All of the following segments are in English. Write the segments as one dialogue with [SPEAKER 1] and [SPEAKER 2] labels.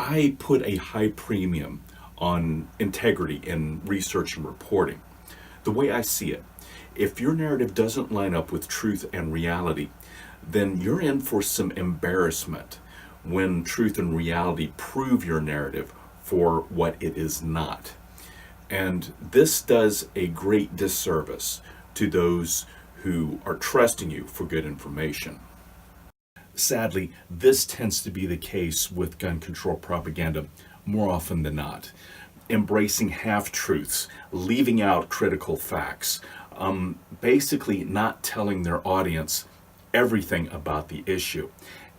[SPEAKER 1] I put a high premium on integrity in research and reporting. The way I see it, if your narrative doesn't line up with truth and reality, then you're in for some embarrassment when truth and reality prove your narrative for what it is not. And this does a great disservice to those who are trusting you for good information. Sadly, this tends to be the case with gun control propaganda more often than not. Embracing half-truths, leaving out critical facts, basically not telling their audience everything about the issue.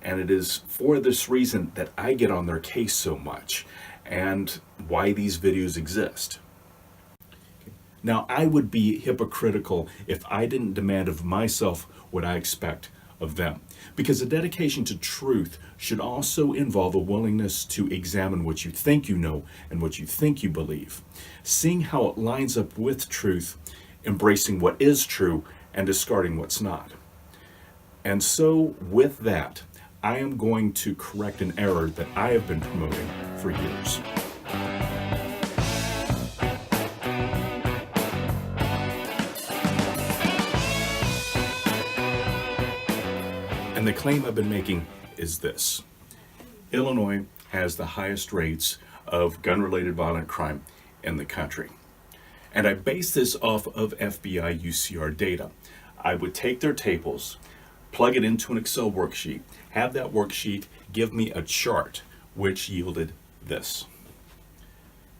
[SPEAKER 1] And it is for this reason that I get on their case so much and why these videos exist. Now, I would be hypocritical if I didn't demand of myself what I expect of them, because a dedication to truth should also involve a willingness to examine what you think you know and what you think you believe, seeing how it lines up with truth, embracing what is true, and discarding what's not. And so, with that, I am going to correct an error that I have been promoting for years. And the claim I've been making is this: Illinois has the highest rates of gun-related violent crime in the country. And I base this off of FBI UCR data. I would take their tables, plug it into an Excel worksheet, have that worksheet give me a chart which yielded this.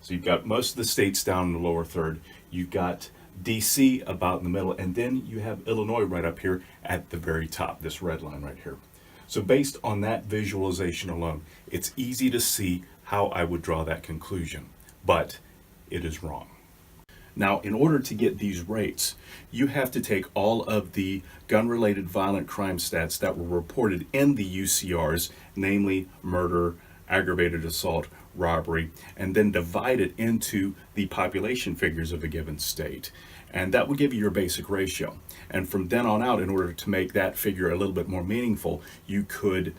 [SPEAKER 1] So you've got most of the states down in the lower third, you've got DC about in the middle, and then you have Illinois right up here at the very top, this red line right here. So based on that visualization alone, it's easy to see how I would draw that conclusion, but it is wrong. Now, in order to get these rates, you have to take all of the gun-related violent crime stats that were reported in the UCRs, namely murder, aggravated assault, robbery, and then divide it into the population figures of a given state. And that would give you your basic ratio. And from then on out, in order to make that figure a little bit more meaningful, you could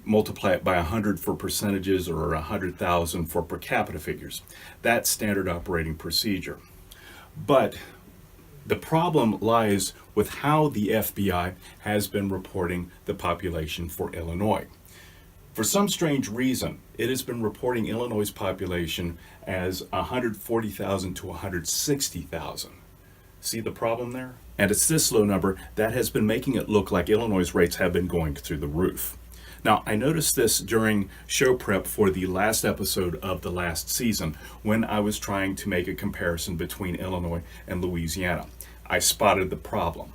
[SPEAKER 1] multiply it by 100 for percentages or 100,000 for per capita figures. That's standard operating procedure. But the problem lies with how the FBI has been reporting the population for Illinois. For some strange reason, it has been reporting Illinois' population as 140,000 to 160,000. See the problem there? And it's this low number that has been making it look like Illinois' rates have been going through the roof. Now, I noticed this during show prep for the last episode of the last season when I was trying to make a comparison between Illinois and Louisiana. I spotted the problem.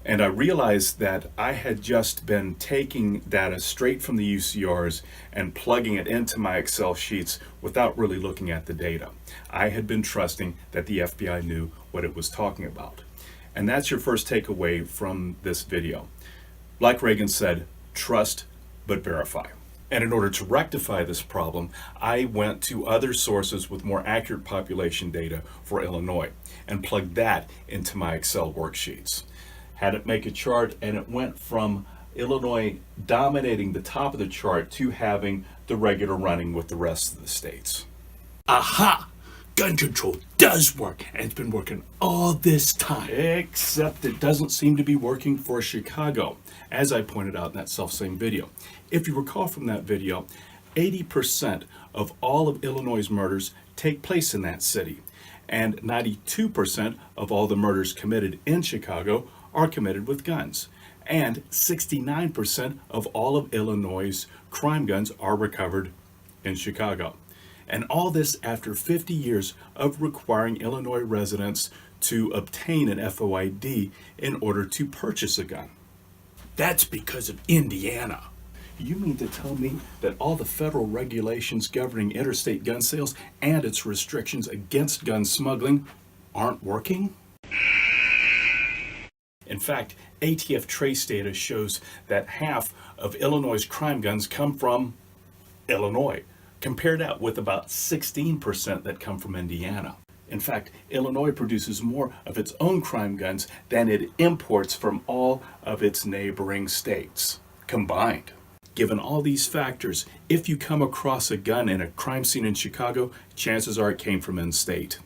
[SPEAKER 1] And I realized that I had just been taking data straight from the UCRs and plugging it into my Excel sheets without really looking at the data. I had been trusting that the FBI knew what it was talking about. And that's your first takeaway from this video. Like Reagan said, trust but verify. And in order to rectify this problem, I went to other sources with more accurate population data for Illinois and plugged that into my Excel worksheets. Had it make a chart, and it went from Illinois dominating the top of the chart to having the regular running with the rest of the states. Aha! Gun control does work, and it's been working all this time. Except it doesn't seem to be working for Chicago, as I pointed out in that self-same video. If you recall from that video, 80% of all of Illinois' murders take place in that city, and 92% of all the murders committed in Chicago are committed with guns, and 69% of all of Illinois' crime guns are recovered in Chicago. And all this after 50 years of requiring Illinois residents to obtain an FOID in order to purchase a gun. That's because of Indiana. You mean to tell me that all the federal regulations governing interstate gun sales and its restrictions against gun smuggling aren't working? In fact, ATF trace data shows that half of Illinois' crime guns come from Illinois. Compare that with about 16% that come from Indiana. In fact, Illinois produces more of its own crime guns than it imports from all of its neighboring states combined. Given all these factors, if you come across a gun in a crime scene in Chicago, chances are it came from in-state.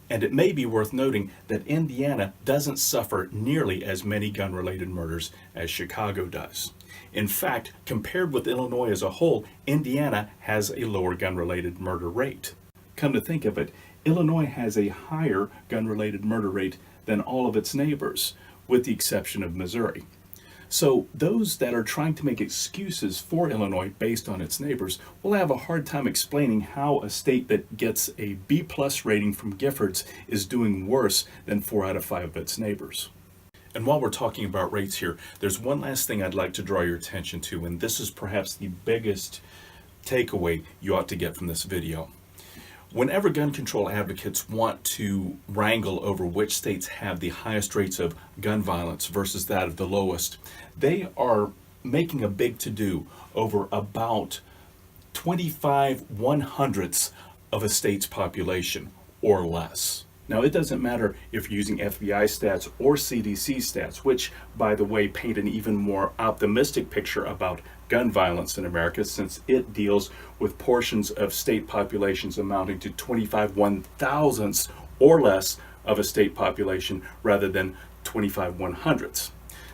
[SPEAKER 1] And it may be worth noting that Indiana doesn't suffer nearly as many gun-related murders as Chicago does. In fact, compared with Illinois as a whole, Indiana has a lower gun-related murder rate. Come to think of it, Illinois has a higher gun-related murder rate than all of its neighbors, with the exception of Missouri. So those that are trying to make excuses for Illinois based on its neighbors will have a hard time explaining how a state that gets a B+ rating from Giffords is doing worse than 4 out of 5 of its neighbors. And while we're talking about rates here, there's one last thing I'd like to draw your attention to, and this is perhaps the biggest takeaway you ought to get from this video. Whenever gun control advocates want to wrangle over which states have the highest rates of gun violence versus that of the lowest, they are making a big to-do over about 25/100ths of a state's population or less. Now, it doesn't matter if you're using FBI stats or CDC stats, which, by the way, paint an even more optimistic picture about gun violence in America, since it deals with portions of state populations amounting to 25/1000ths or less of a state population rather than 25/100ths.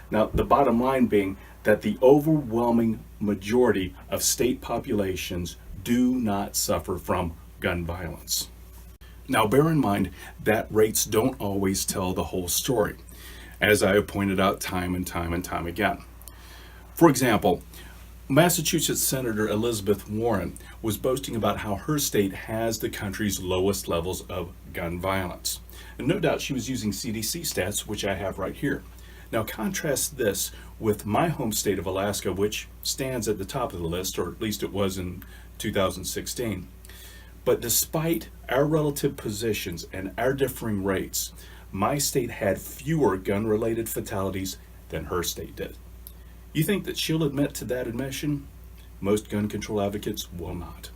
[SPEAKER 1] Now, the bottom line being that the overwhelming majority of state populations do not suffer from gun violence. Now, bear in mind that rates don't always tell the whole story, as I have pointed out time and time again. For example, Massachusetts Senator Elizabeth Warren was boasting about how her state has the country's lowest levels of gun violence. And no doubt she was using CDC stats, which I have right here. Now contrast this with my home state of Alaska, which stands at the top of the list, or at least it was in 2016. But despite our relative positions and our differing rates, my state had fewer gun-related fatalities than her state did. You think that she'll admit to that admission? Most gun control advocates will not.